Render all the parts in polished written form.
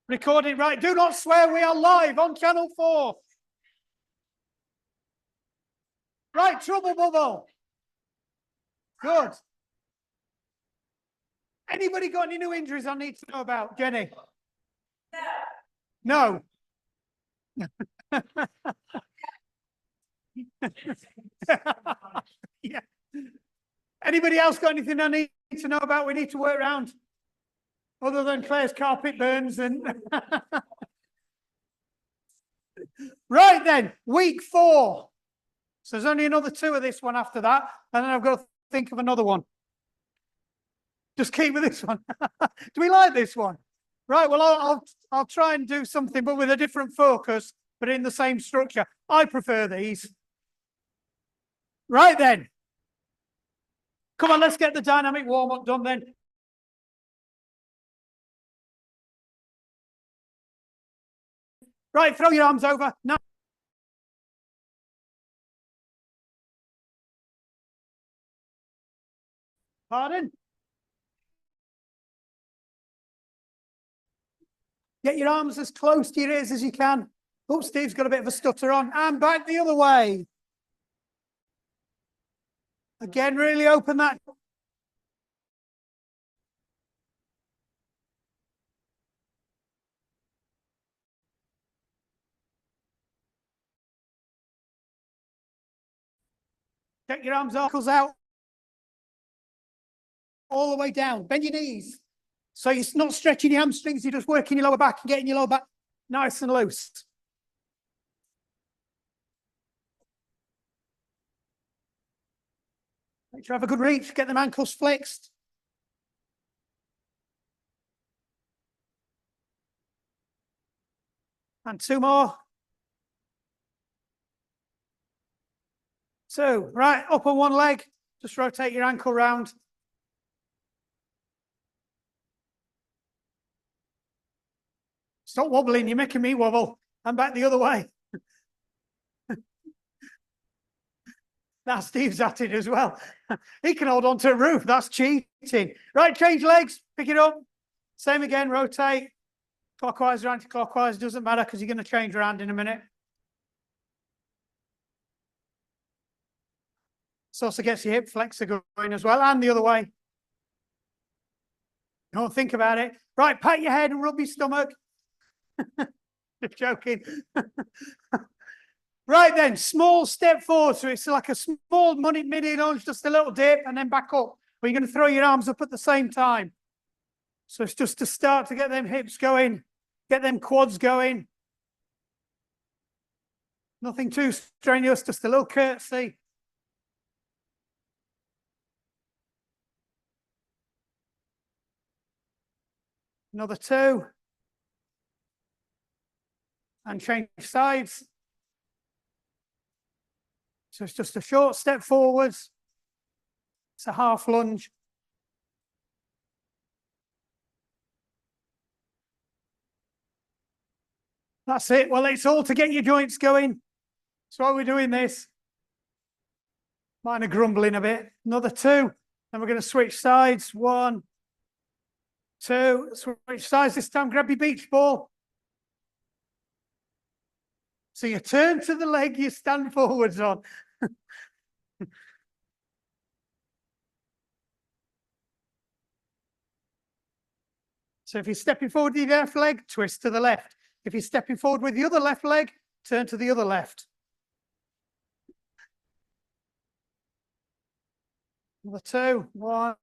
Recording, right. Do not swear, we are live on Channel 4. Right, Trouble Bubble. Good. Anybody got any new injuries I need to know about? Jenny? No. Yeah. Anybody else got anything I need to know about we need to work around? Other than Claire's carpet burns and... Right then, week 4. So there's only another 2 of this one after that, and then I've got to think of another one. Just keep with this one. Do we like this one? Right, well, I'll try and do something, but with a different focus, but in the same structure. I prefer these. Right then. Come on, let's get the dynamic warm-up done then. Right, throw your arms over. Now. Pardon? Get your arms as close to your ears as you can. Oh, Steve's got a bit of a stutter on. And back the other way. Again, really open that. Get your arms, ankles out. All the way down. Bend your knees. So you're not stretching your hamstrings, you're just working your lower back and getting your lower back nice and loose. Make sure you have a good reach, get them ankles flexed. And 2 more. 2. Right, up on one leg. Just rotate your ankle round. Stop wobbling, you're making me wobble. And back the other way. Now Steve's at it as well. He can hold on to a roof, that's cheating. Right, change legs, pick it up. Same again, rotate. Clockwise or anti-clockwise, doesn't matter because you're going to change your hand in a minute. This also gets your hip flexor going as well, and the other way. Don't think about it. Right, pat your head and rub your stomach. Just joking. Right then, small step forward. So it's like a small mini lunge, just a little dip, and then back up. But you're going to throw your arms up at the same time. So it's just to start to get them hips going, get them quads going. Nothing too strenuous, just a little curtsy. Another 2. And change sides. So it's just a short step forwards. It's a half lunge. That's it. Well, it's all to get your joints going. That's why we're doing this. Mine are grumbling a bit. Another 2. Then we're going to switch sides. 1, 2. Switch sides this time. Grab your beach ball. So you turn to the leg you stand forwards on. So if you're stepping forward with your left leg, twist to the left. If you're stepping forward with the other left leg, turn to the other left. Another 2. 1,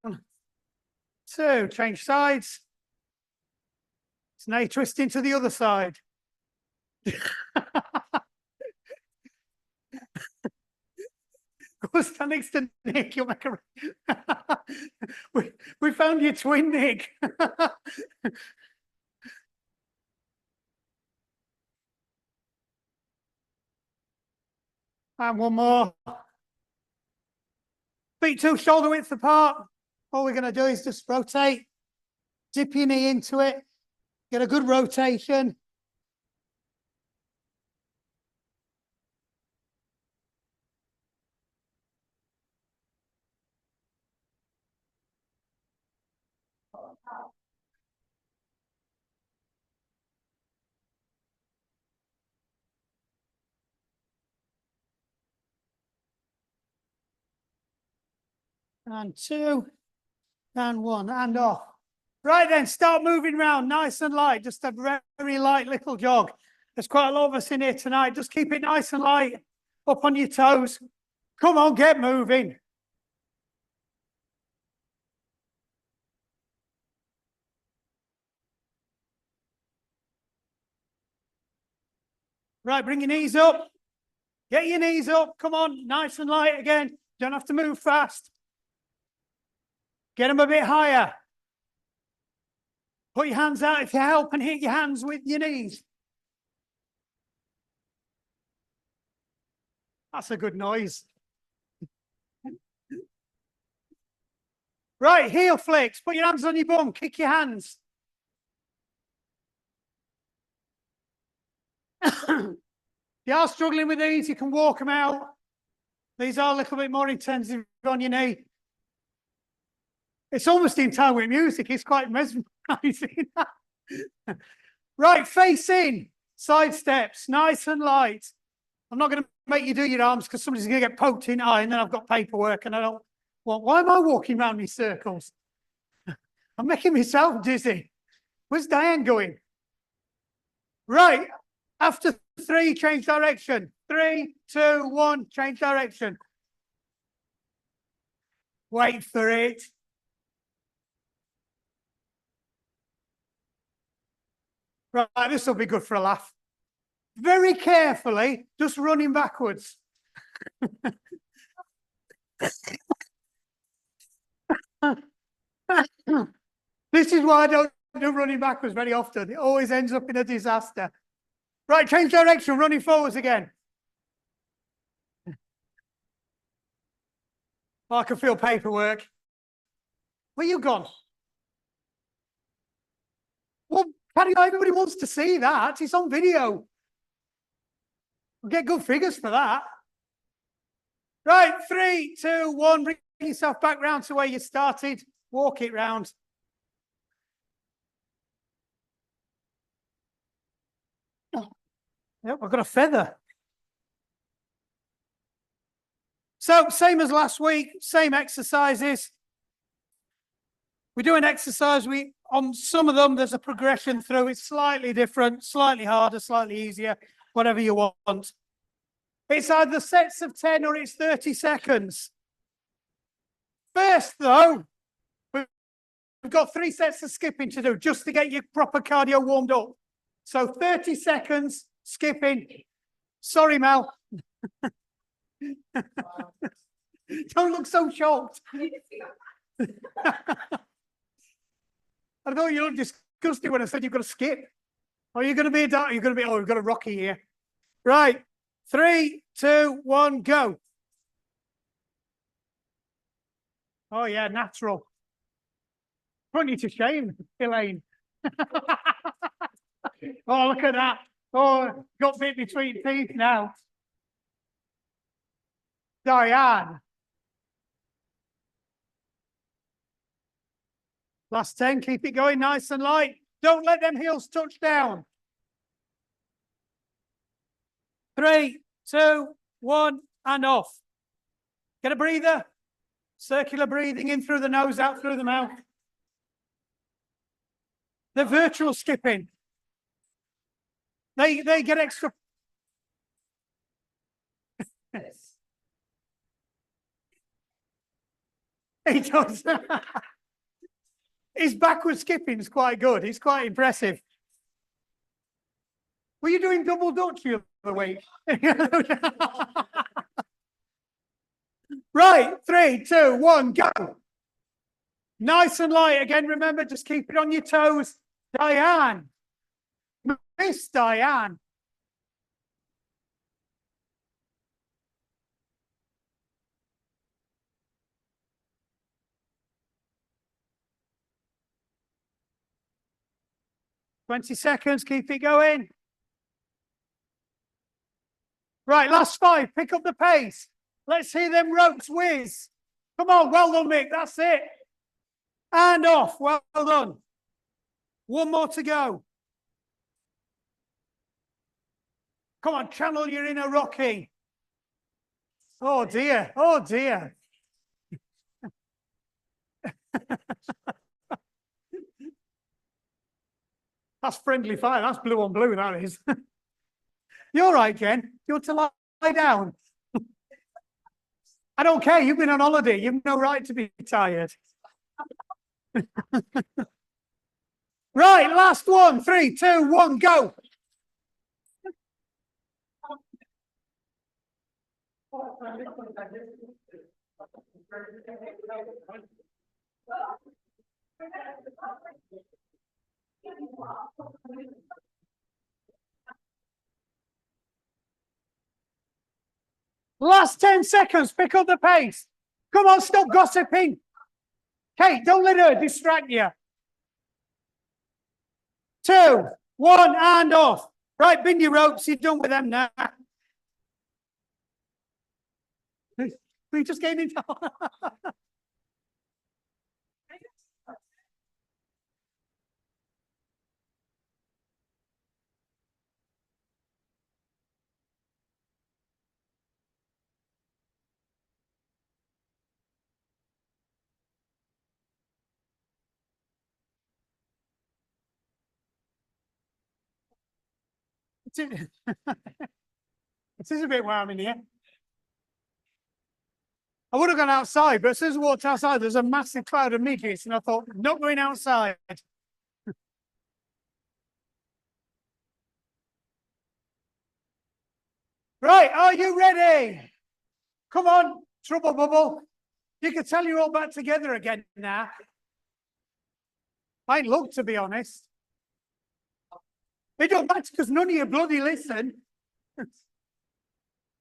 2. Change sides. So now you twist into the other side. Go stand next to Nick. You'll make a... we found your twin, Nick. And 1 more. Feet 2 shoulder width apart. All we're going to do is just rotate. Dip your knee into it. Get a good rotation. and 2, and 1, and off. Right then, start moving around, nice and light, just a very light little jog. There's quite a lot of us in here tonight. Just keep it nice and light, up on your toes. Come on, get moving. Right, bring your knees up. Get your knees up. Come on, nice and light again. Don't have to move fast. Get them a bit higher. Put your hands out if you help and hit your hands with your knees. That's a good noise. Right, heel flicks. Put your hands on your bum. Kick your hands. If you are struggling with these, you can walk them out. These are a little bit more intensive on your knee. It's almost in time with music. It's quite mesmerizing. Right, face in. Side steps. Nice and light. I'm not going to make you do your arms because somebody's going to get poked in the eye and then I've got paperwork and I don't want. Why am I walking around these circles? I'm making myself dizzy. Where's Diane going? Right. After 3, change direction. 3, 2, 1, change direction. Wait for it. Right, this will be good for a laugh. Very carefully, just running backwards. This is why I don't do running backwards very often. It always ends up in a disaster. Right, change direction, running forwards again. Oh, I can feel paperwork. Where you gone? Well, everybody wants to see that. It's on video. We'll get good figures for that. Right, 3, 2, 1. Bring yourself back round to where you started. Walk it round. Oh, yep, I've got a feather. So, same as last week, same exercises. We do an exercise. On some of them, there's a progression through. It's slightly different, slightly harder, slightly easier, whatever you want. It's either sets of 10 or it's 30 seconds. First, though, we've got 3 sets of skipping to do just to get your proper cardio warmed up. So 30 seconds, skipping. Sorry, Mel. Don't look so shocked. I thought you looked disgusted when I said you've got to skip. Are you going to be a doctor? You're going to be, oh, we've got a Rocky here. Right. 3, 2, 1, go. Oh, yeah, natural. Putting you to shame, Elaine. Oh, look at that. Oh, got bit between teeth now. Diane. Last 10, keep it going nice and light. Don't let them heels touch down. 3, 2, 1, and off. Get a breather. Circular breathing in through the nose, out through the mouth. They're virtual skipping. They get extra. He does. His backward skipping is quite good. He's quite impressive. Were you doing double Dutch the other week? Right, 3, 2, 1, go. Nice and light. Again, remember, just keep it on your toes. Diane. Miss Diane. "20 seconds, keep it going. Right, last 5, pick up the pace. Let's hear them ropes whiz. Come on, well done, Mick, that's it. And off, well done. 1 more to go. Come on, channel your inner Rocky. Oh dear, oh dear. That's friendly fire. That's blue on blue, that is. You're right, Jen. You want to lie down? I don't care. You've been on holiday. You've no right to be tired. Right, last one. 3, 2, 1, go. Last 10 seconds. Pick up the pace. Come on, stop gossiping. Kate, don't let her distract you. 2, 1, and off. Right, bin your ropes. You're done with them now. We just came in. It is a bit warm in here. I would have gone outside, but as soon as I walked outside, there's a massive cloud of midgets, and I thought, not going outside. Right, are you ready? Come on, Trouble Bubble. You can tell you're all back together again now. I ain't looked, to be honest. It don't matter because none of you bloody listen.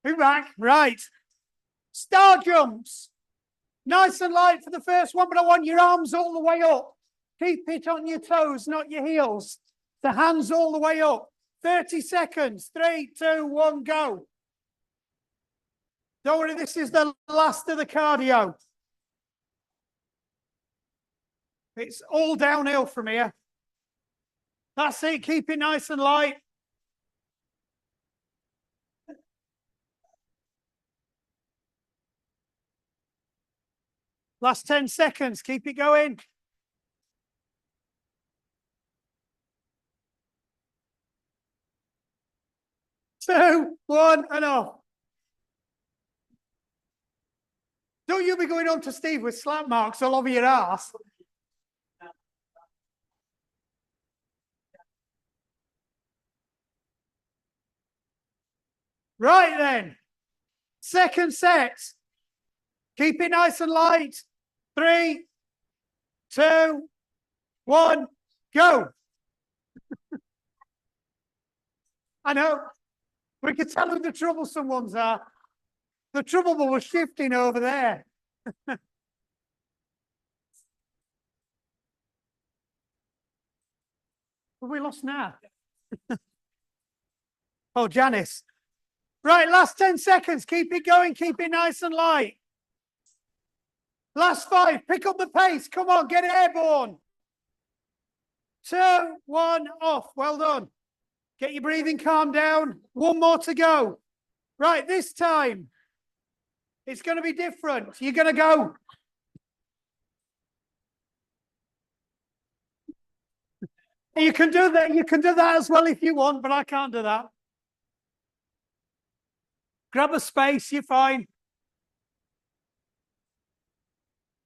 Be back. Right. Star jumps. Nice and light for the first one, but I want your arms all the way up. Keep it on your toes, not your heels. The hands all the way up. 30 seconds. 3, 2, 1, go. Don't worry, this is the last of the cardio. It's all downhill from here. That's it. Keep it nice and light. Last 10 seconds. Keep it going. Two, one, and off. Don't you be going on to Steve with slap marks all over your ass. Right then. Second set. Keep it nice and light. 3, 2, 1, go. I know. We can tell who the troublesome ones are. The trouble was shifting over there. Have we lost now? Oh, Janice. Right, last 10 seconds. Keep it going. Keep it nice and light. Last 5. Pick up the pace. Come on, get airborne. 2, 1, off. Well done. Get your breathing calm down. One more to go. Right, this time, it's going to be different. You're going to go. You can do that. You can do that as well if you want, but I can't do that. Grab a space. You're fine.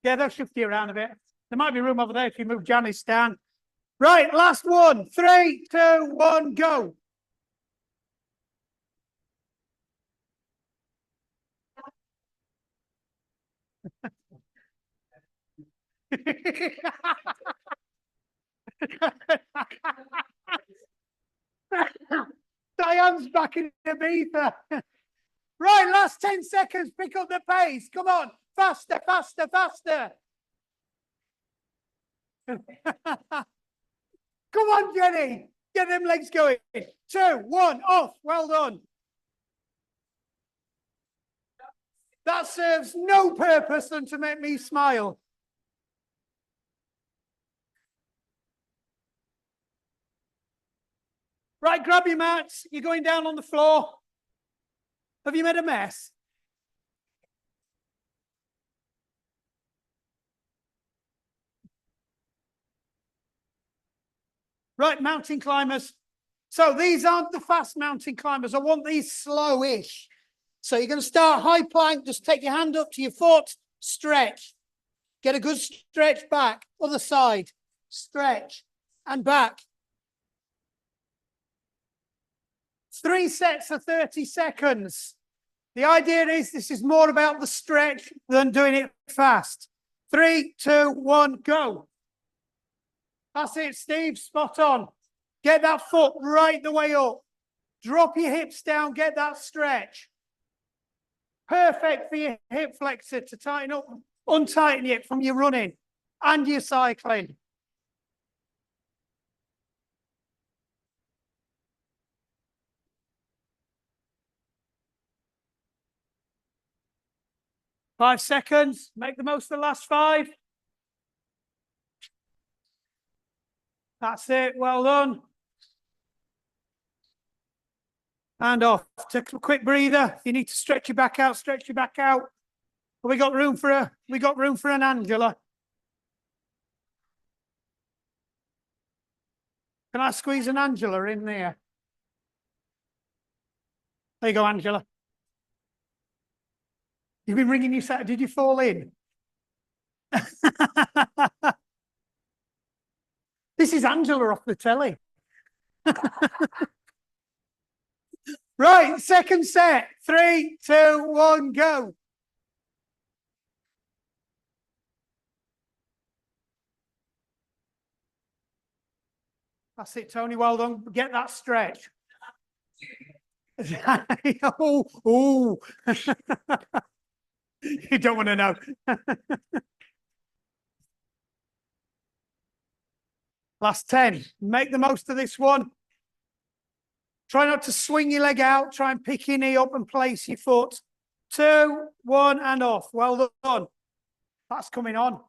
Yeah, they'll shift you around a bit. There might be room over there if you move Janice down. Right, last one. 3, 2, 1, go. Diane's back in the beaver. Right, last 10 seconds. Pick up the pace. Come on. Faster, faster, faster. Come on, Jenny. Get them legs going. 2, 1, off. Well done. That serves no purpose than to make me smile. Right, grab your mats. You're going down on the floor. Have you made a mess? Right, mountain climbers. So these aren't the fast mountain climbers. I want these slow-ish. So you're going to start high plank. Just take your hand up to your foot, stretch. Get a good stretch back. Other side, stretch and back. 3 sets of 30 seconds. The idea is this is more about the stretch than doing it fast. 3, 2, 1, go. That's it, Steve, spot on. Get that foot right the way up. Drop your hips down, get that stretch. Perfect for your hip flexor to tighten up, untighten it from your running and your cycling. Five seconds, make the most of the last 5. That's it, well done. And off. Take a quick breather. If you need to stretch your back out, stretch your back out. We got room for an Angela. Can I squeeze an Angela in there? There you go, Angela. You've been ringing your set. Did you fall in? This is Angela off the telly. Right, second set. 3, 2, 1, go. That's it, Tony. Well done. Get that stretch. oh. You don't want to know. Last 10. Make the most of this one. Try not to swing your leg out. Try and pick your knee up and place your foot. 2, 1, and off. Well done. That's coming on.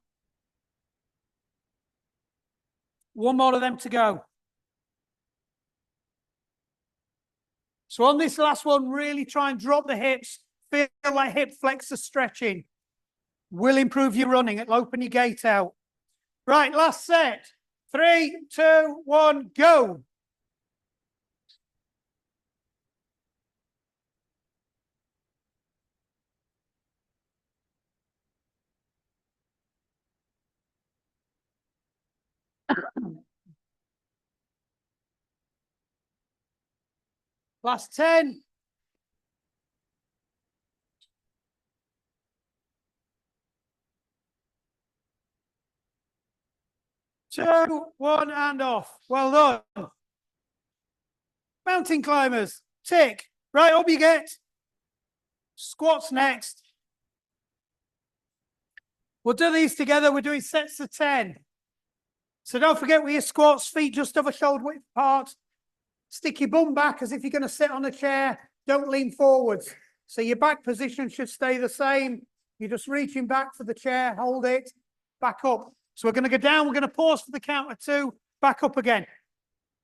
One more of them to go. So on this last one, really try and drop the hips. Feel like hip flexor stretching. Will improve your running. It'll open your gait out. Right, last set. 3, 2, 1, go. Last 10. 2, 1, and off. Well done. Mountain climbers, tick. Right, up you get. Squats next. We'll do these together. We're doing sets of 10. So don't forget with your squats, feet just over shoulder width apart. Stick your bum back as if you're going to sit on a chair. Don't lean forwards. So your back position should stay the same. You're just reaching back for the chair, hold it, back up. So we're going to go down. We're going to pause for the count of 2, back up again.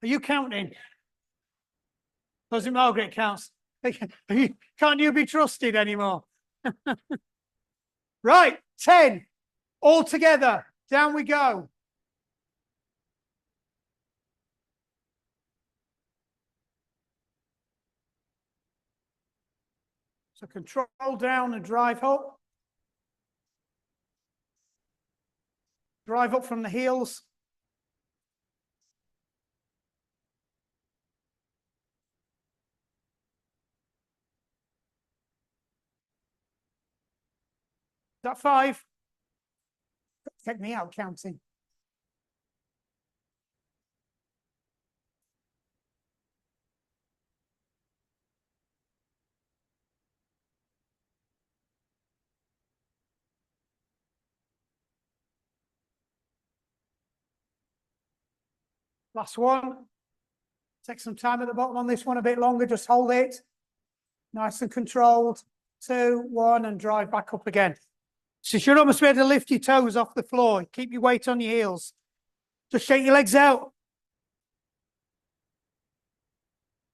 Are you counting? Doesn't Margaret counts? Can't you be trusted anymore? Right, 10. All together. Down we go. So control down and drive up. Drive up from the heels. Is that 5? Check me out counting. Last one. Take some time at the bottom on this one, a bit longer. Just hold it. Nice and controlled. 2, 1, and drive back up again. So you should almost be able to lift your toes off the floor. Keep your weight on your heels. Just shake your legs out.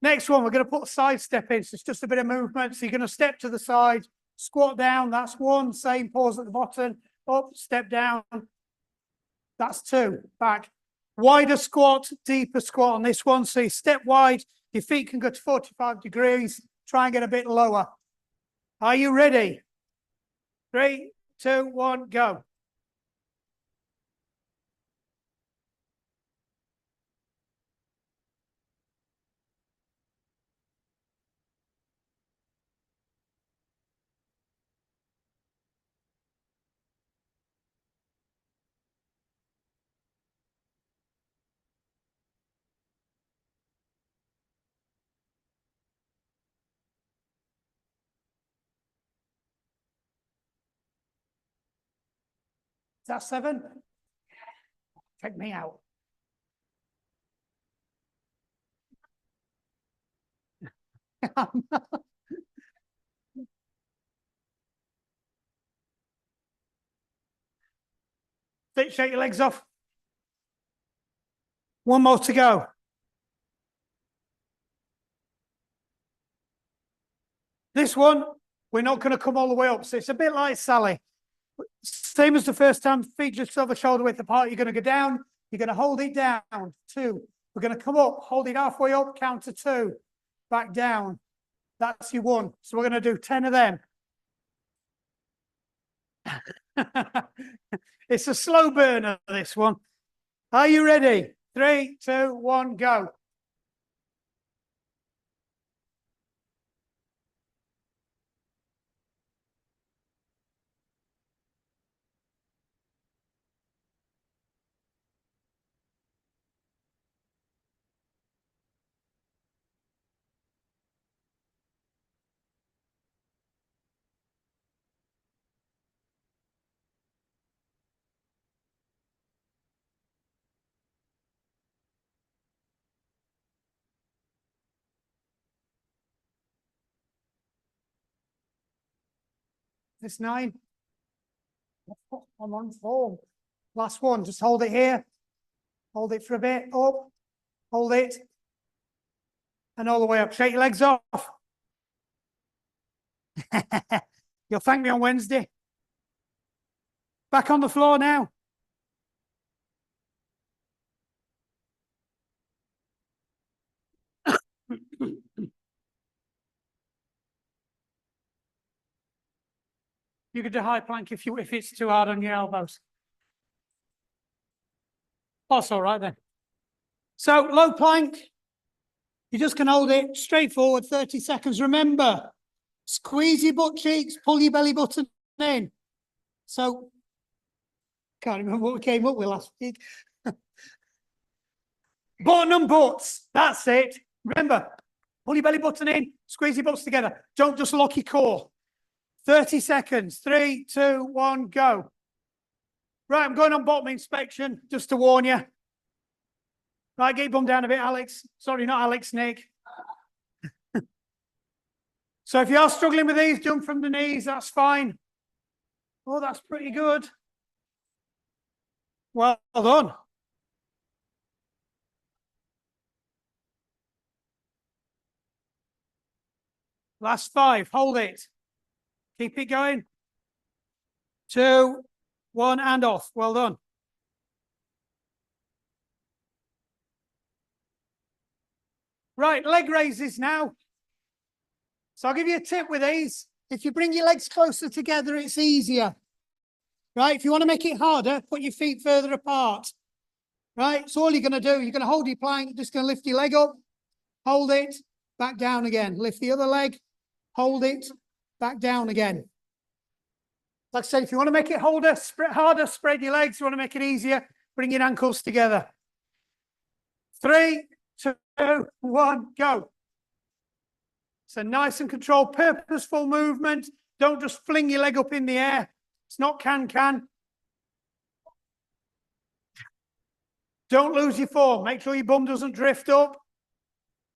Next one, we're going to put a side step in. So it's just a bit of movement. So you're going to step to the side, squat down. That's 1. Same pause at the bottom. Up, step down. That's 2. Back. Wider squat, deeper squat on this one. So you step wide, your feet can go to 45 degrees. Try and get a bit lower. Are you ready? 3, 2, 1, go. Is that 7? Check me out. Shake your legs off. One more to go. This one, we're not going to come all the way up. So it's a bit like Sally. Same as the first time, feet just over shoulder width apart. You're going to go down. You're going to hold it down. 2. We're going to come up, hold it halfway up, count to 2. Back down. That's your 1. So we're going to do 10 of them. It's a slow burner, this one. Are you ready? 3, 2, 1, go. This 9. I'm on form. Last one, just hold it here. Hold it for a bit, up. Hold it. And all the way up. Shake your legs off. You'll thank me on Wednesday. Back on the floor now. You could do high plank if it's too hard on your elbows. That's all right then. So low plank, you're just going to hold it straight forward 30 seconds. Remember, squeeze your butt cheeks, pull your belly button in. So, can't remember what we came up with last week. Button and butts, that's it. Remember, pull your belly button in, squeeze your butts together. Don't just lock your core. 30 seconds. 3, 2, 1, go. Right, I'm going on bottom inspection, just to warn you. Right, get your bum down a bit, Alex. Sorry, not Alex, Nick. So if you are struggling with these, jump from the knees, that's fine. Oh, that's pretty good. Well done. Last 5, hold it. Keep it going. 2, 1, and off. Well done. Right, leg raises now. So I'll give you a tip with these. If you bring your legs closer together, it's easier. Right, if you want to make it harder, put your feet further apart. Right, so all you're going to do, you're going to hold your plank, just going to lift your leg up, hold it, back down again. Lift the other leg, hold it, back down again. Like I said, if you want to make it harder, spread your legs. If you want to make it easier, bring your ankles together. 3, 2, 1, go. It's a nice and controlled, purposeful movement. Don't just fling your leg up in the air. It's not can-can. Don't lose your form. Make sure your bum doesn't drift up.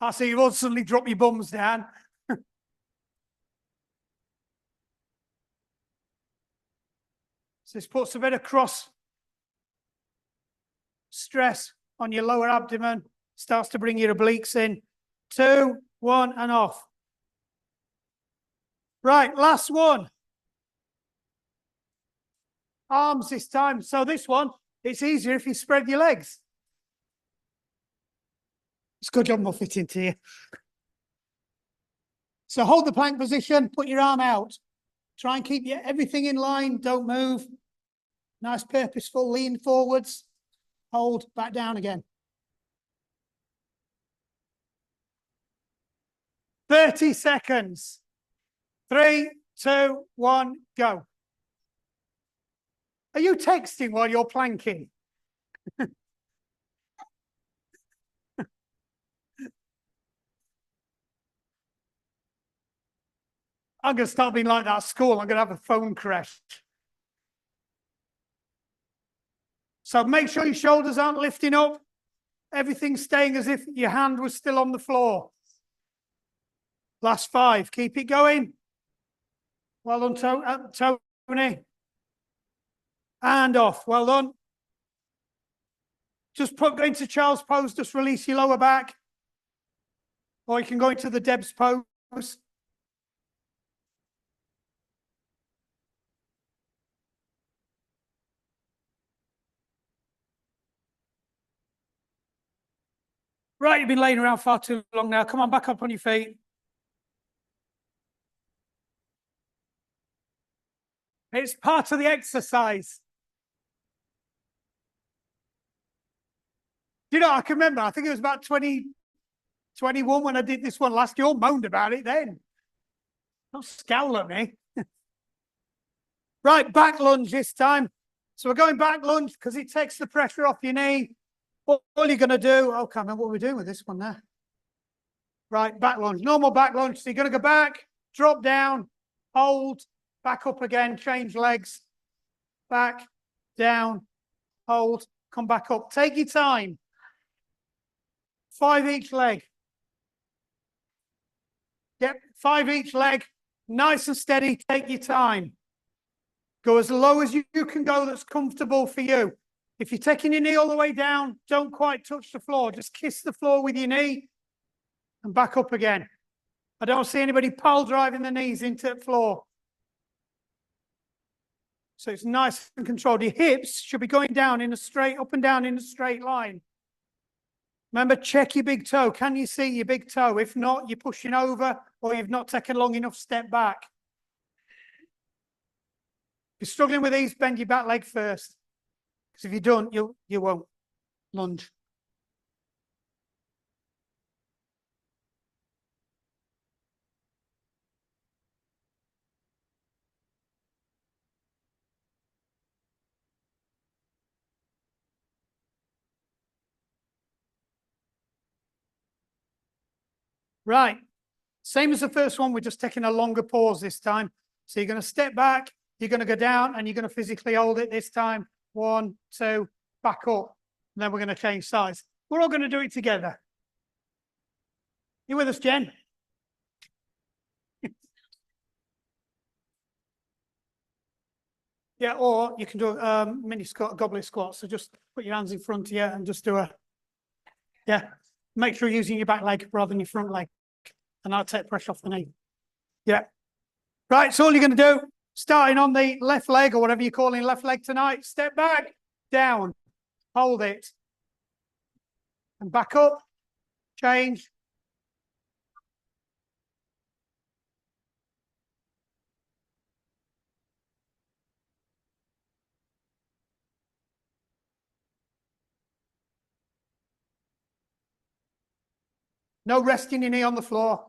I see you won't suddenly drop your bums down. So this puts a bit of cross stress on your lower abdomen. Starts to bring your obliques in. 2, 1, and off. Right, last one. Arms this time. So this one, it's easier if you spread your legs. It's a good job I'm not fitting to you. So hold the plank position, put your arm out. Try and keep everything in line, don't move. Nice purposeful lean forwards. Hold, back down again. 30 seconds. 3, 2, 1, go. Are you texting while you're planking? I'm going to start being like that at school. I'm going to have a phone crash. So make sure your shoulders aren't lifting up. Everything's staying as if your hand was still on the floor. Last 5. Keep it going. Well done, Tony. And off. Well done. Just go into child's pose. Just release your lower back. Or you can go into the Deb's pose. Right, you've been laying around far too long now. Come on, back up on your feet. It's part of the exercise. You know, I can remember, I think it was about 2021 when I did this one last year. You all moaned about it then. Don't scowl at me. Right, back lunge this time. So we're going back lunge because it takes the pressure off your knee. All you're going to do, I can't remember what we're doing with this one there. Right, back lunge, normal back lunge. So you're going to go back, drop down, hold, back up again, change legs, back, down, hold, come back up. Take your time. 5 each leg. Yep, 5 each leg. Nice and steady, take your time. Go as low as you can go that's comfortable for you. If you're taking your knee all the way down, don't quite touch the floor. Just kiss the floor with your knee and back up again. I don't see anybody pile driving the knees into the floor. So it's nice and controlled. Your hips should be going down in a straight, up and down in a straight line. Remember, check your big toe. Can you see your big toe? If not, you're pushing over or you've not taken long enough step back. If you're struggling with these, bend your back leg first. Because if you don't, you won't. Lunge. Right. Same as the first one, we're just taking a longer pause this time. So you're going to step back, you're going to go down, and you're going to physically hold it this time. 1, 2, back up. And then we're going to change size. We're all going to do it together. You with us, Jen? Yeah, or you can do a mini squat, goblet squat. So just put your hands in front of you and just do a, yeah. Make sure you're using your back leg rather than your front leg. And I'll take pressure off the knee. Yeah. Right, so all you're going to do, starting on the left leg or whatever you're calling left leg tonight, step back, down, hold it. And back up, change. No resting your knee on the floor.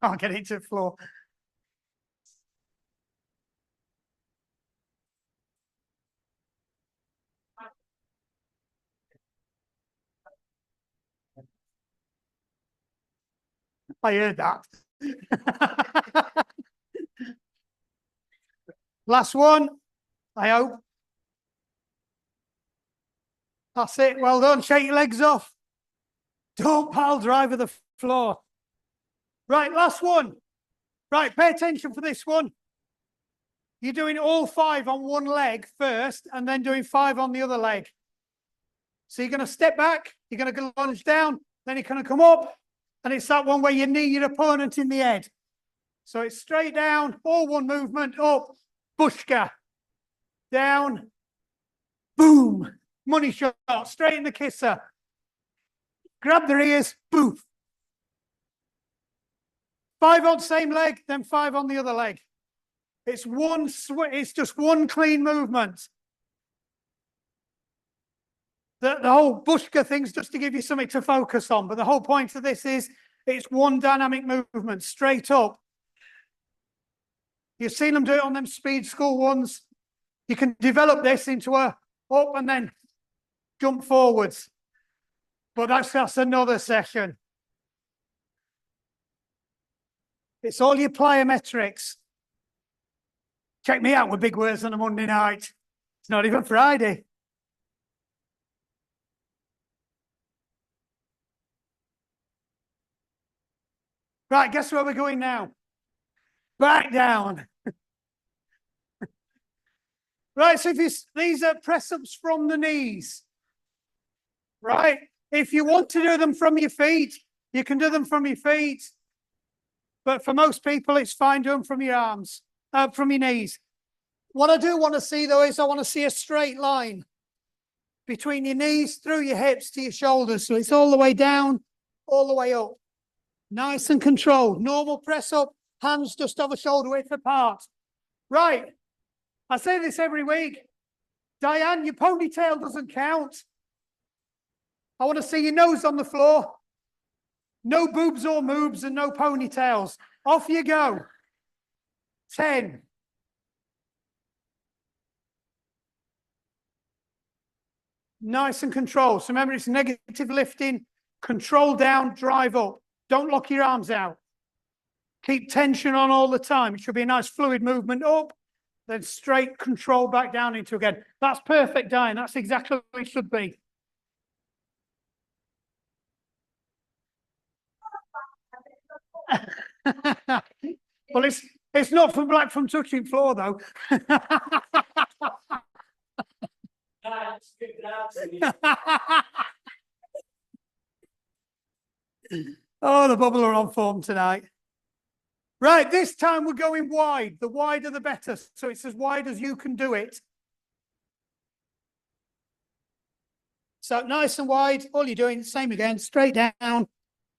I'll get into the floor. I heard that. Last one, I hope. That's it. Well done. Shake your legs off. Don't pile drive the floor. Right, last one. Right, pay attention for this one. You're doing all 5 on one leg first and then doing 5 on the other leg. So you're going to step back, you're going to lunge down, then you're going to come up, and it's that one where you knee your opponent in the head. So it's straight down, all one movement, up, bushka, down, boom. money shot, straight in the kisser. Grab their ears, boof. 5 on same leg, then 5 on the other leg. It's it's just one clean movement. The whole Bushka thing's just to give you something to focus on, but the whole point of this is it's one dynamic movement, straight up. You've seen them do it on them speed school ones. You can develop this into a up and then jump forwards. But that's another session. It's all your plyometrics. Check me out with big words on a Monday night. It's not even Friday. Right, guess where we're going now? Back down. Right, so these are press-ups from the knees. Right? If you want to do them from your feet, you can do them from your feet. But for most people, it's fine doing them from your arms, from your knees. What I do want to see, though, is I want to see a straight line between your knees, through your hips to your shoulders. So it's all the way down, all the way up. Nice and controlled. Normal press up, hands just over shoulder width apart. Right. I say this every week. Diane, your ponytail doesn't count. I want to see your nose on the floor. No boobs or moobs and no ponytails. Off you go. 10. Nice and controlled. So remember, it's negative lifting, control down, drive up. Don't lock your arms out. Keep tension on all the time. It should be a nice fluid movement up, then straight control back down into again. That's perfect, Diane. That's exactly what it should be. Well, it's not from black from touching floor, though. Oh, the bubble are on form tonight. Right, this time we're going wide. The wider, the better. So it's as wide as you can do it. So nice and wide. All you're doing, same again, straight down,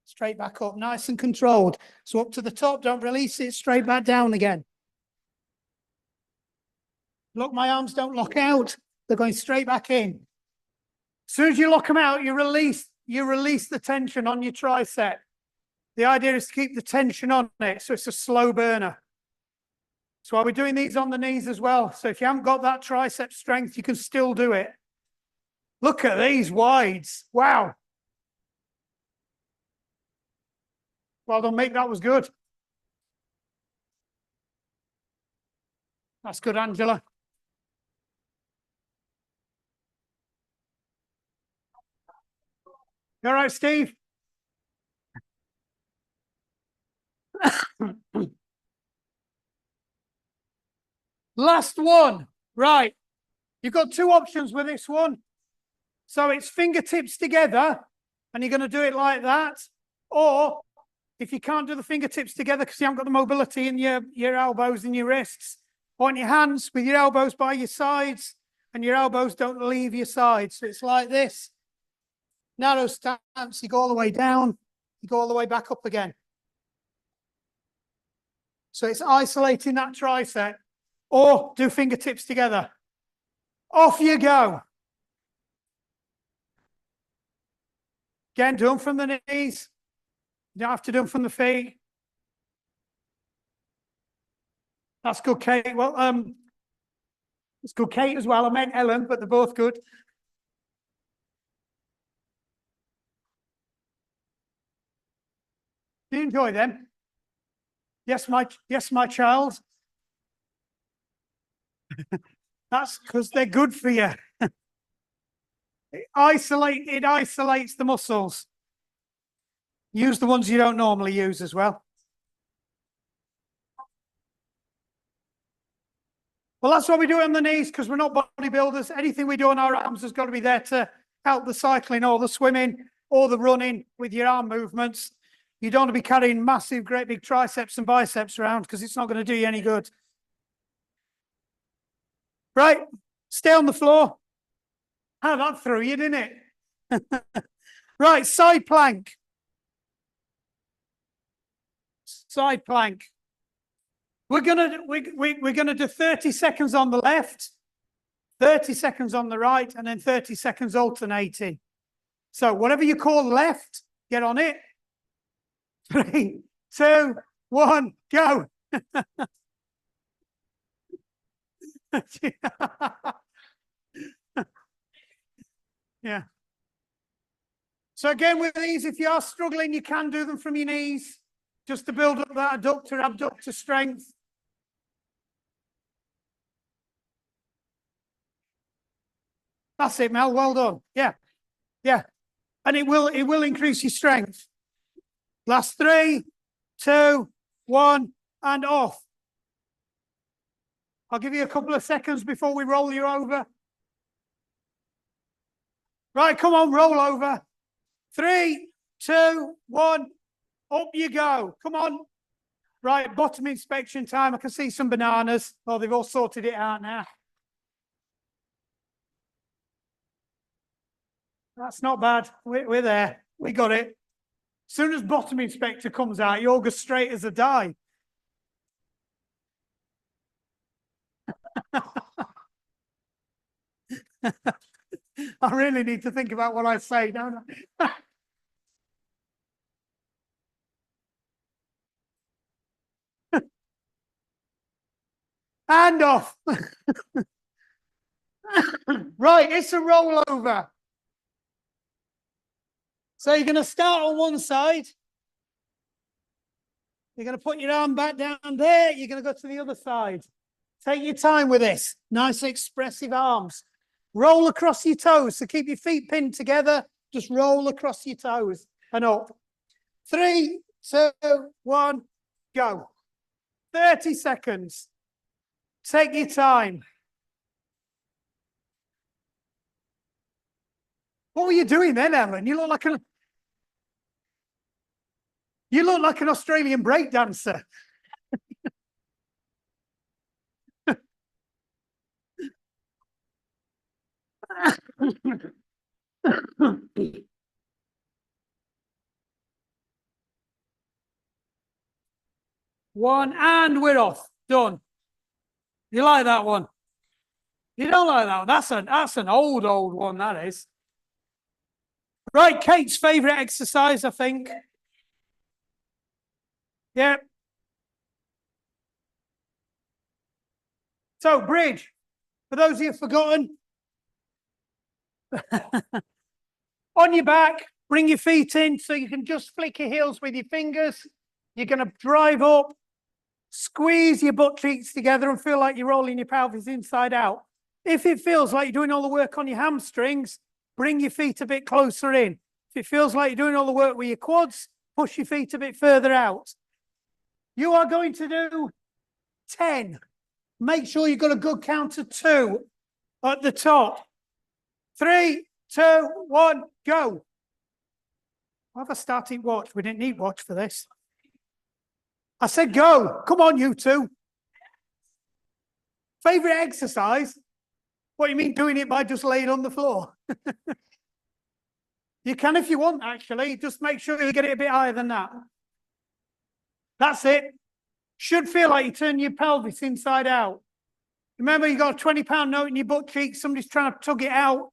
straight back up, nice and controlled. So up to the top, don't release it, straight back down again. Look, my arms don't lock out. They're going straight back in. As soon as you lock them out, you release the tension on your tricep. The idea is to keep the tension on it, so it's a slow burner. So we're doing these on the knees as well. So if you haven't got that tricep strength, you can still do it. Look at these wides. Wow. Well done, Mick. That was good. That's good, Angela. You all right, Steve? Last one. Right. You've got two options with this one. So it's fingertips together, and you're going to do it like that. Or if you can't do the fingertips together because you haven't got the mobility in your elbows and your wrists, on your hands with your elbows by your sides, and your elbows don't leave your sides. So it's like this. Narrow stance, you go all the way down, you go all the way back up again. So it's isolating that tricep, or do fingertips together. Off you go. Again, do them from the knees. You don't have to do them from the feet. That's good, Kate. Well, it's good, Kate, as well. I meant Ellen, but they're both good. Do you enjoy them? Yes, my child. That's because they're good for you. It isolates the muscles. Use the ones you don't normally use as well. Well, that's what we do on the knees because we're not bodybuilders. Anything we do on our arms has got to be there to help the cycling or the swimming or the running with your arm movements. You don't want to be carrying massive, great big triceps and biceps around because it's not going to do you any good. Right, stay on the floor. Oh, that threw you, didn't it? Right, side plank. Side plank. We're gonna do 30 seconds on the left, 30 seconds on the right, and then 30 seconds alternating. So whatever you call left, get on it. 3, 2, 1, go. Yeah. So again, with these, if you are struggling, you can do them from your knees, just to build up that abductor strength. That's it, Mel. Well done. Yeah. Yeah. And it will increase your strength. Last 3, 2, 1, and off. I'll give you a couple of seconds before we roll you over. Right, come on, roll over. 3, 2, 1, up you go. Come on. Right, bottom inspection time. I can see some bananas. Oh, they've all sorted it out now. That's not bad. We're there. We got it. As soon as bottom inspector comes out, you'll go straight as a die. I really need to think about what I say, don't I? And off. Right, it's a rollover. So you're going to start on one side. You're going to put your arm back down there. You're going to go to the other side. Take your time with this. Nice expressive arms. Roll across your toes. So keep your feet pinned together. Just roll across your toes and up. 3, 2, 1, go. 30 seconds. Take your time. What were you doing then, Ellen? You look like an Australian break dancer. One, and we're off. Done. You like that one? You don't like that one? That's an old one, that is. Right, Kate's favourite exercise, I think. Yeah. So, bridge. For those of you who've forgotten, on your back, bring your feet in so you can just flick your heels with your fingers. You're going to drive up, squeeze your butt cheeks together and feel like you're rolling your pelvis inside out. If it feels like you're doing all the work on your hamstrings, bring your feet a bit closer in. If it feels like you're doing all the work with your quads, push your feet a bit further out. You are going to do 10. Make sure you've got a good count of 2 at the top. 3, 2, 1, go. Have a starting watch. We didn't need watch for this. I said go. Come on, you two. Favorite exercise? What do you mean doing it by just laying on the floor? You can if you want, actually. Just make sure you get it a bit higher than that. That's it. Should feel like you turn your pelvis inside out. Remember, you got a 20-pound note in your butt cheek. Somebody's trying to tug it out.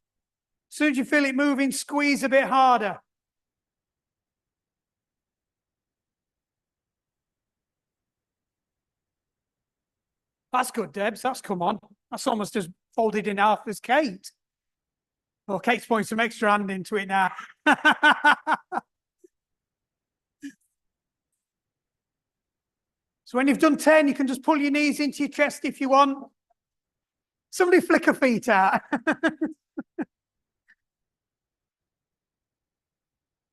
As soon as you feel it moving, squeeze a bit harder. That's good, Debs. That's come on. That's almost as folded in half as Kate. Well, Kate's putting some extra hand into it now. So when you've done 10, you can just pull your knees into your chest if you want. Somebody flick her feet out.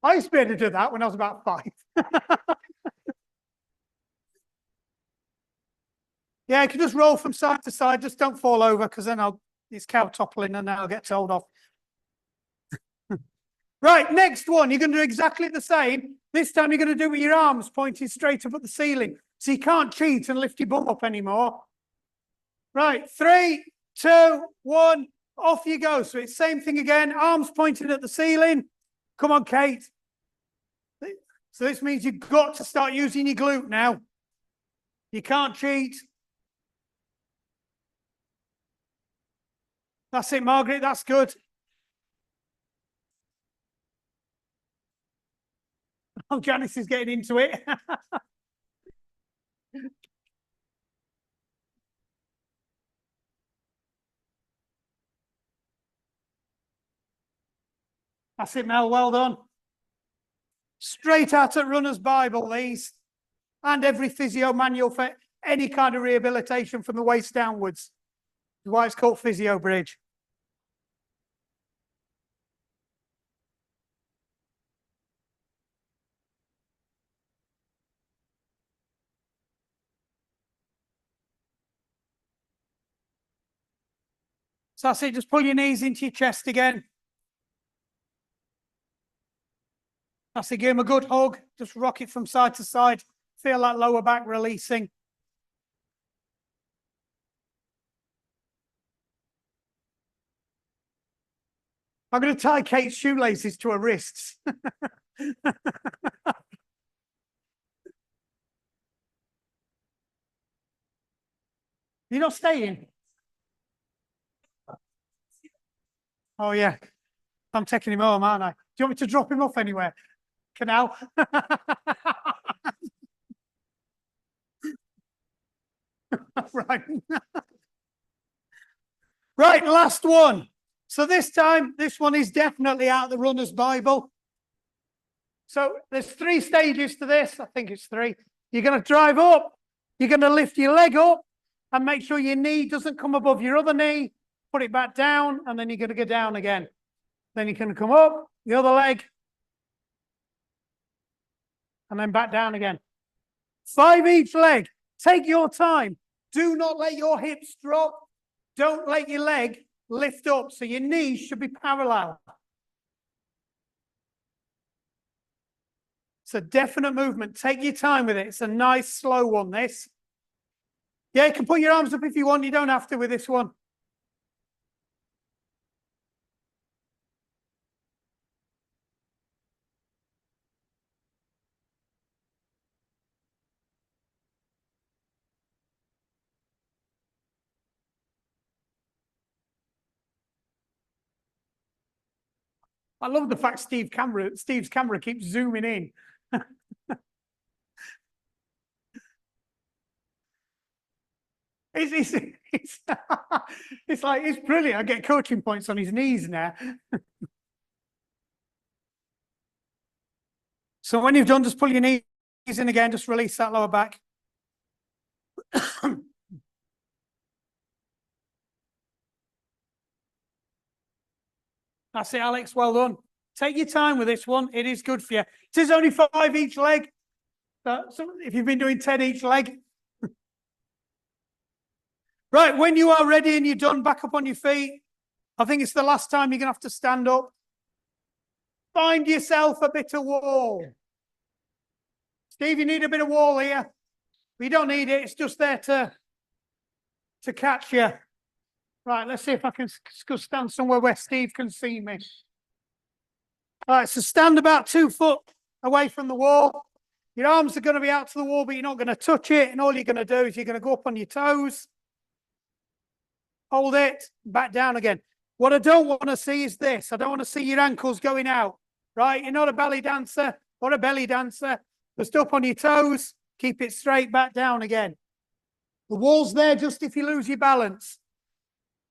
I used to be able to do that when I was about 5. Yeah, you can just roll from side to side. Just don't fall over, because then it's cow toppling and then I'll get told off. Right, next one. You're going to do exactly the same. This time you're going to do it with your arms pointing straight up at the ceiling. So you can't cheat and lift your bum up anymore. Right, 3, 2, 1, off you go. So it's same thing again, arms pointing at the ceiling. Come on, Kate. So this means you've got to start using your glute now. You can't cheat. That's it, Margaret, that's good. Oh, Janice is getting into it. That's it, Mel, well done. Straight out at Runner's Bible, these. And every physio manual for any kind of rehabilitation from the waist downwards. That's why it's called Physio Bridge. So that's it, just pull your knees into your chest again. That's it, give him a good hug. Just rock it from side to side. Feel that lower back releasing. I'm going to tie Kate's shoelaces to her wrists. You're not staying? Oh, yeah. I'm taking him home, aren't I? Do you want me to drop him off anywhere? Canal? Right. Right, last one. So this time, this one is definitely out of the Runner's Bible. So there's 3 stages to this. I think it's 3. You're going to drive up. You're going to lift your leg up and make sure your knee doesn't come above your other knee. Put it back down, and then you're going to go down again. Then you can come up, the other leg, and then back down again. 5 each leg. Take your time. Do not let your hips drop. Don't let your leg lift up. So your knees should be parallel. It's a definite movement. Take your time with it. It's a nice, slow one, this. Yeah, you can put your arms up if you want. You don't have to with this one. I love the fact Steve's camera keeps zooming in. It's it's like, it's brilliant. I get coaching points on his knees now. So when you've done, just pull your knees in again, just release that lower back. That's it, Alex, well done. Take your time with this one. It is good for you. It is only 5 each leg. So if you've been doing 10 each leg. Right, when you are ready and you're done, back up on your feet. I think it's the last time you're going to have to stand up. Find yourself a bit of wall. Steve, you need a bit of wall here. We don't need it. It's just there to catch you. Right, let's see if I can go stand somewhere where Steve can see me. All right, so stand about 2 foot away from the wall. Your arms are going to be out to the wall, but you're not going to touch it. And all you're going to do is you're going to go up on your toes. Hold it, back down again. What I don't want to see is this. I don't want to see your ankles going out, right? You're not a belly dancer or a belly dancer. Just up on your toes, keep it straight, back down again. The wall's there just if you lose your balance.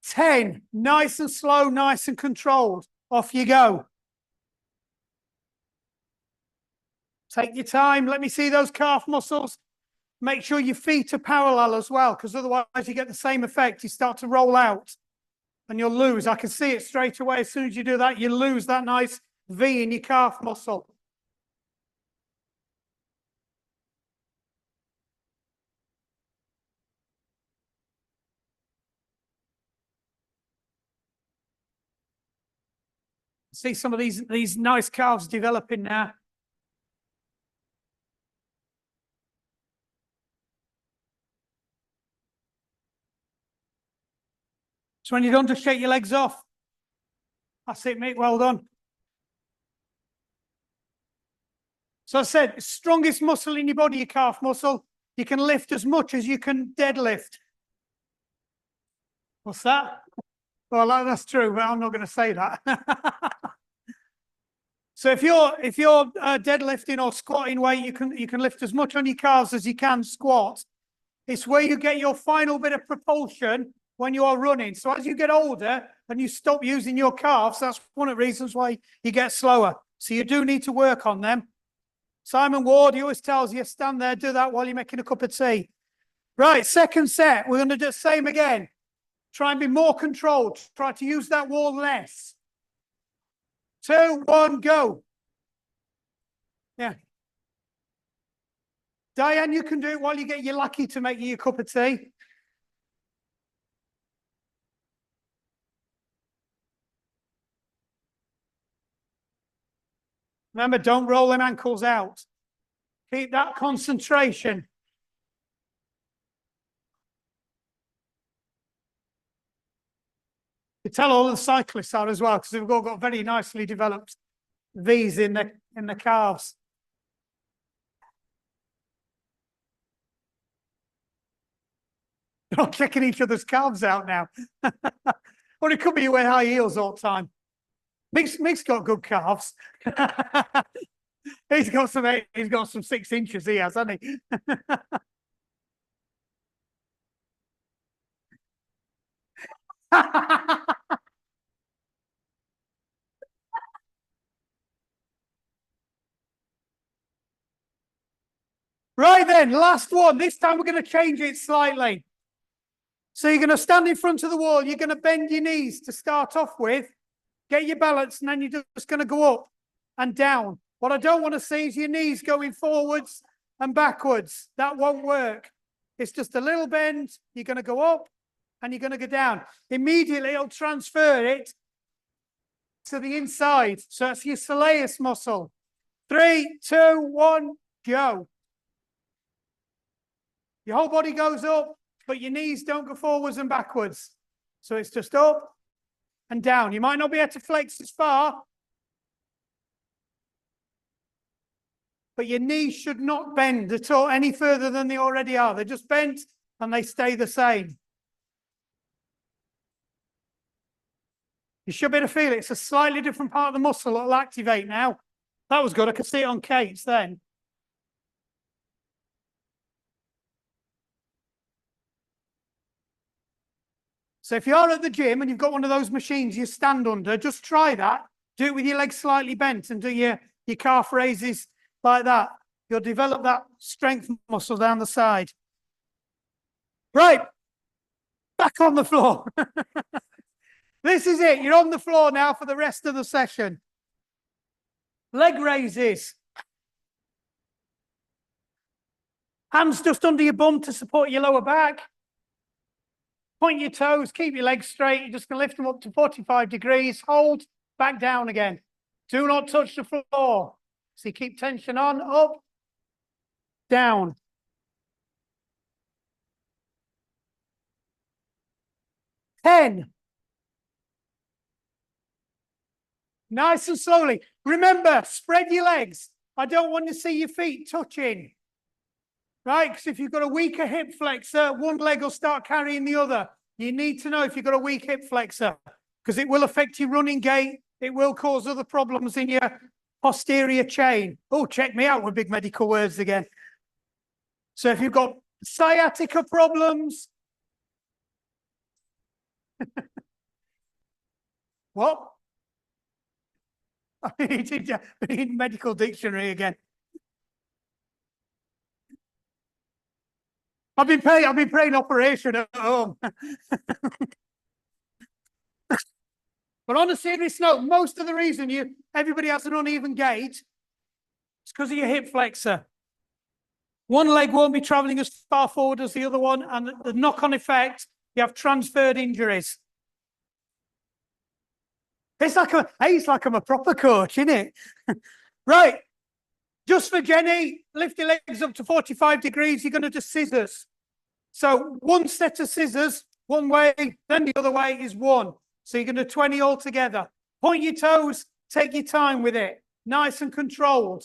10, nice and slow, nice and controlled. Off you go. Take your time. Let me see those calf muscles. Make sure your feet are parallel as well, because otherwise you get the same effect. You start to roll out and you'll lose. I can see it straight away. As soon as you do that, you lose that nice V in your calf muscle. See some of these nice calves developing now. So when you're done, just shake your legs off. That's it, mate. Well done. So I said, strongest muscle in your body, your calf muscle. You can lift as much as you can deadlift. What's that? Well, that's true, but I'm not going to say that. So if you're deadlifting or squatting weight, you can lift as much on your calves as you can squat. It's where you get your final bit of propulsion when you are running. So as you get older and you stop using your calves, that's one of the reasons why you get slower. So you do need to work on them. Simon Ward, he always tells you, stand there, do that while you're making a cup of tea. Right, second set. We're going to do the same again. Try and be more controlled. Try to use that wall less. 2, 1, go. Yeah. Diane, you can do it while you get your lackey to make you a cup of tea. Remember, don't roll them ankles out. Keep that concentration. You tell all the cyclists are as well, because they've all got very nicely developed V's in the calves. They're all checking each other's calves out now. Or it could be you wear high heels all the time. Mick's got good calves. He's got some 6 inches, he has, hasn't he? Right then, last one. This time we're going to change it slightly. So you're going to stand in front of the wall. You're going to bend your knees to start off with. Get your balance, and then you're just going to go up and down. What I don't want to see is your knees going forwards and backwards. That won't work. It's just a little bend. You're going to go up and you're going to go down. Immediately, it'll transfer it to the inside. So that's your soleus muscle. 3, 2, 1, go. Your whole body goes up, but your knees don't go forwards and backwards. So it's just up and down. You might not be able to flex as far, but your knees should not bend at all any further than they already are. They're just bent and they stay the same. You should be able to feel it. It's a slightly different part of the muscle that will activate now. That was good. I could see it on Kate's then. So if you're at the gym and you've got one of those machines you stand under, just try that. Do it with your legs slightly bent and do your calf raises like that. You'll develop that strength muscle down the side. Right. Back on the floor. This is it. You're on the floor now for the rest of the session. Leg raises. Hands just under your bum to support your lower back. Point your toes, keep your legs straight. You're just going to lift them up to 45 degrees. Hold, back down again. Do not touch the floor. So you keep tension on, up, down. Ten. Nice and slowly. Remember, spread your legs. I don't want to see your feet touching. Right? Because if you've got a weaker hip flexor, one leg will start carrying the other. You need to know if you've got a weak hip flexor, because it will affect your running gait. It will cause other problems in your posterior chain. Oh, check me out with big medical words again. So if you've got sciatica problems. What? I need medical dictionary again. I've been praying operation at home. But on a serious note, most of the reason everybody has an uneven gait is because of your hip flexor. One leg won't be traveling as far forward as the other one, and the knock-on effect, you have transferred injuries. It's like I'm a proper coach, isn't it? Right. Just for Jenny, lift your legs up to 45 degrees. You're going to do scissors. So one set of scissors One way, then the other way is 1. So you're going to do 20 altogether. Point your toes, take your time with it. Nice and controlled.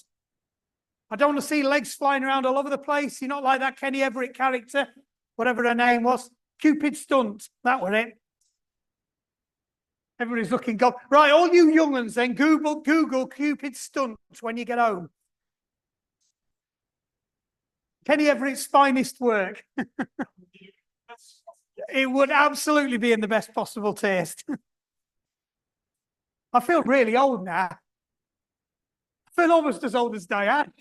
I don't want to see legs flying around all over the place. You're not like that Kenny Everett character, whatever her name was. Cupid Stunt, that was it. Everybody's looking good. Right, all you young ones then, Google Cupid Stunt when you get home. Kenny Everett's finest work. It would absolutely be in the best possible taste. I feel really old now. I feel almost as old as Diane.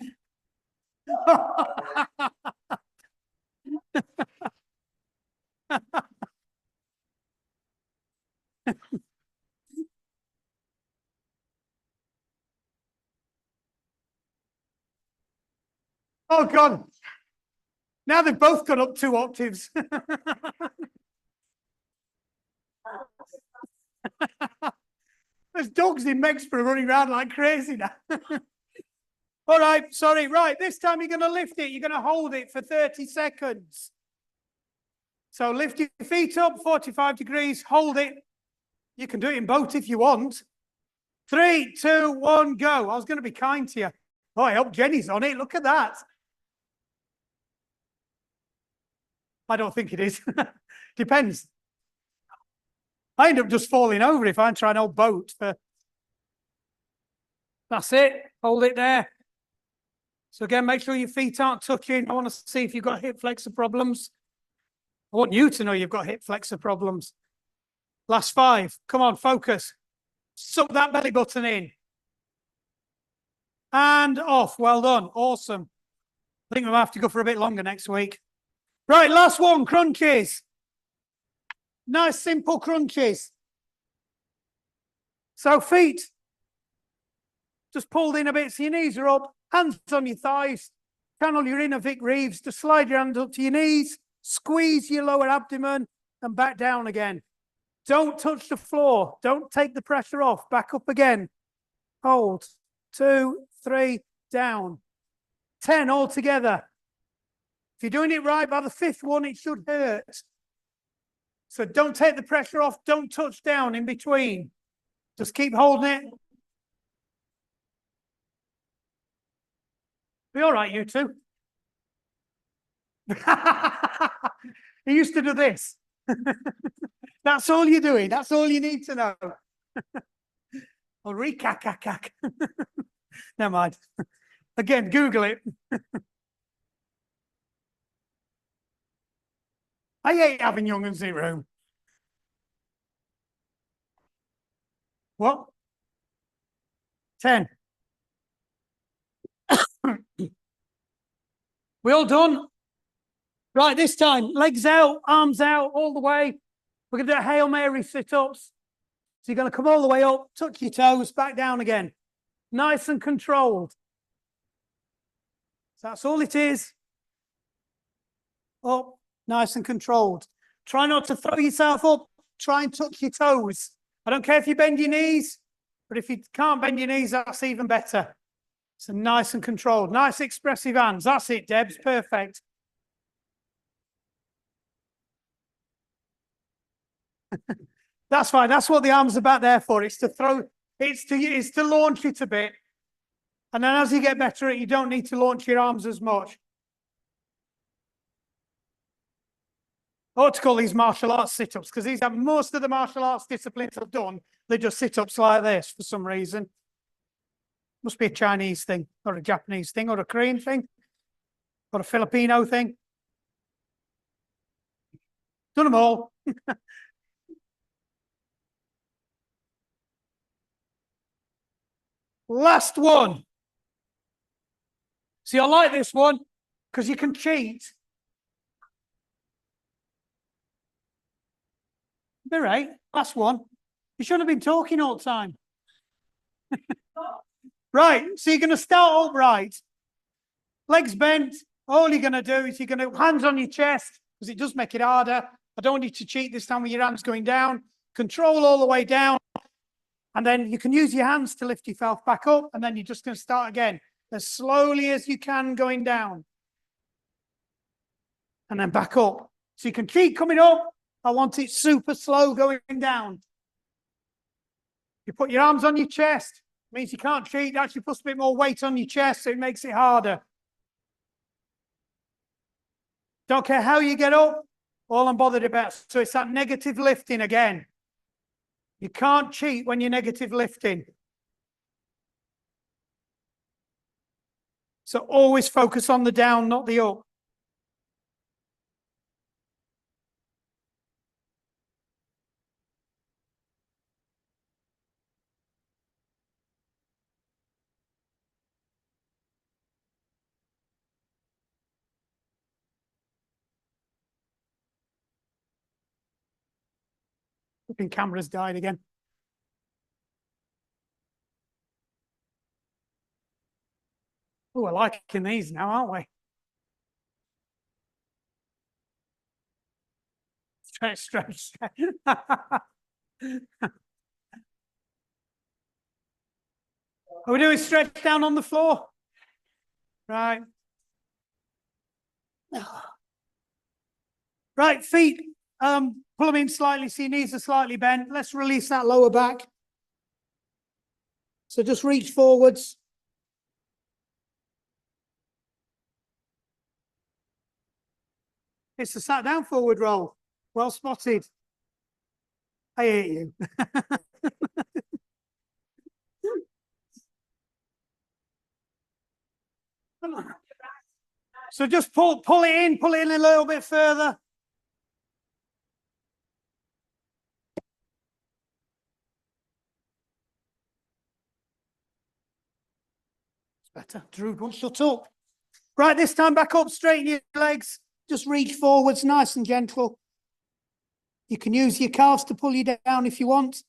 Oh, God. Now they've both gone up 2 octaves. There's dogs in Mexborough running around like crazy now. All right, sorry. Right, this time you're going to lift it. You're going to hold it for 30 seconds. So lift your feet up, 45 degrees, hold it. You can do it in both if you want. 3, 2, 1, go. I was going to be kind to you. Oh, I hope Jenny's on it. Look at that. I don't think it is. Depends. I end up just falling over if I try an old boat. That's it. Hold it there. So again, make sure your feet aren't touching. I want to see if you've got hip flexor problems. I want you to know you've got hip flexor problems. Last 5. Come on, focus. Suck that belly button in. And off. Well done. Awesome. I think we'll have to go for a bit longer next week. Right, last one, crunches. Nice, simple crunches. So feet just pulled in a bit so your knees are up, hands on your thighs, channel your inner Vic Reeves, just slide your hands up to your knees, squeeze your lower abdomen and back down again. Don't touch the floor. Don't take the pressure off. Back up again. Hold. 2, 3, down. 10 all together. If you're doing it right, by the 5th one, it should hurt. So don't take the pressure off. Don't touch down in between. Just keep holding it. Be all right, you two. He used to do this. That's all you're doing. That's all you need to know. Or re-cack. Never mind. Again, Google it. I hate having young ones in the room. What? 10. We all done? Right, this time, legs out, arms out, all the way. We're going to do Hail Mary sit-ups. So you're going to come all the way up, touch your toes, back down again. Nice and controlled. So that's all it is. Up, nice and controlled. Try not to throw yourself up. Try and touch your toes. I don't care if you bend your knees, but if you can't bend your knees, that's even better. So nice and controlled. Nice expressive hands. That's it, Debs. Perfect. That's fine. That's what the arms are back there for. It's to throw, it's to launch it a bit. And then as you get better at it, you don't need to launch your arms as much. I ought to call these martial arts sit-ups because these are most of the martial arts disciplines I've done. They're just sit-ups like this for some reason. Must be a Chinese thing or a Japanese thing or a Korean thing or a Filipino thing. Done them all. Last one. See, I like this one because you can cheat. All right, last one. You shouldn't have been talking all the time. Right, so you're going to start upright. Legs bent. All you're going to do is you're going to hands on your chest because it does make it harder. I don't want you to cheat this time with your hands going down. Control all the way down. And then you can use your hands to lift yourself back up. And then you're just going to start again as slowly as you can going down. And then back up. So you can keep coming up I want it super slow going down. You put your arms on your chest, means you can't cheat. Actually puts a bit more weight on your chest, so it makes it harder. Don't care how you get up, all I'm bothered about. So it's that negative lifting again. You can't cheat when you're negative lifting. So always focus on the down, not the up. Flipping camera's died again. Oh, we're liking these now, aren't we? Stretch, stretch, stretch. Are we doing stretch down on the floor? Right. Right, feet. Pull them in slightly so your knees are slightly bent. Let's release that lower back. So just reach forwards. It's a sat down forward roll. Well spotted. I hate you. So just pull it in a little bit further. It's better. Drew, don't shut up. Right, this time back up, straighten your legs. Just reach forwards, nice and gentle. You can use your calves to pull you down if you want.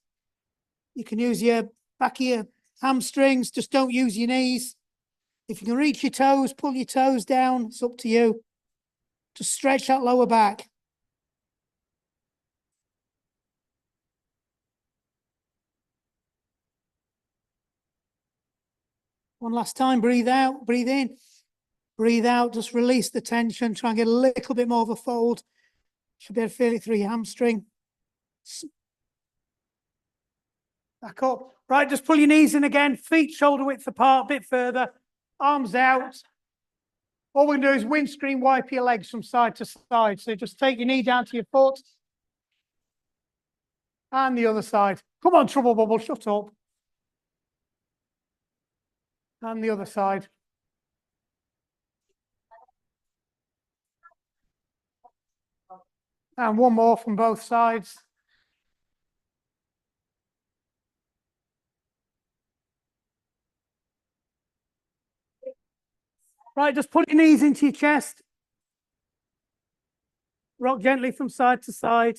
You can use your back of your hamstrings, just don't use your knees. If you can reach your toes, pull your toes down, it's up to you. Just stretch that lower back. One last time, breathe out, breathe in, breathe out, just release the tension, try and get a little bit more of a fold. Should be able to feel it through your hamstring. Back up. Right, just pull your knees in again, feet shoulder width apart, a bit further, arms out. All we're going to do is windscreen wipe your legs from side to side. So just take your knee down to your foot. And the other side. Come on, Trouble Bubble, shut up. And the other side. And one more from both sides. Right, just put your knees into your chest. Rock gently from side to side.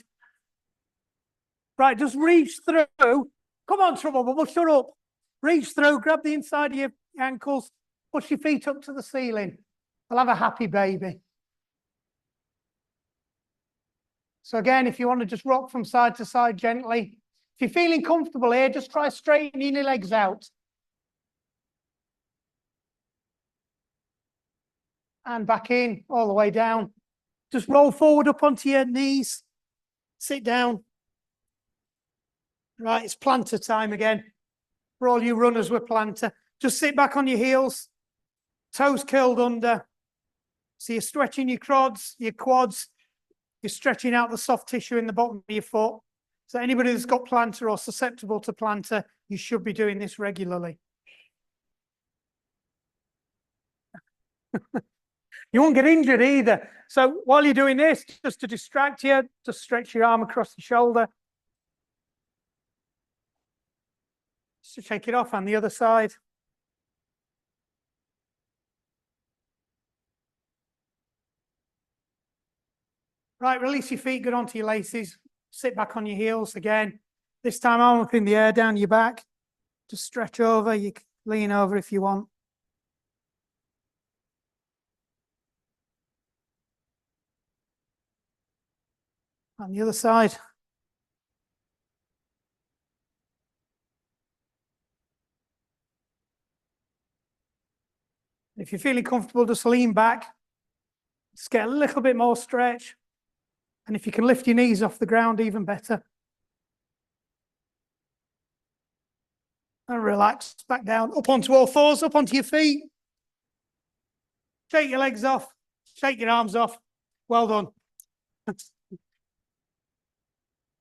Right, just reach through. Come on, Trouble Bubble, shut up. Reach through, grab the inside of your ankles, push your feet up to the ceiling. We'll have a happy baby. So again, if you want to just rock from side to side gently, if you're feeling comfortable here, just try straightening your legs out. And back in, all the way down. Just roll forward up onto your knees. Sit down. Right, it's planter time again. For all you runners with planter. Just sit back on your heels. Toes curled under. So you're stretching your quads. You're stretching out the soft tissue in the bottom of your foot. So anybody that's got plantar or susceptible to plantar, you should be doing this regularly. You won't get injured either. So while you're doing this, just to distract you, just stretch your arm across the shoulder. Just to shake it off on the other side. Right, release your feet, get onto your laces. Sit back on your heels again. This time arm up in the air, down your back. Just stretch over, you can lean over if you want. On the other side. If you're feeling comfortable, just lean back. Just get a little bit more stretch. And if you can lift your knees off the ground, even better. And relax back down, up onto all fours, up onto your feet. Shake your legs off, shake your arms off. Well done.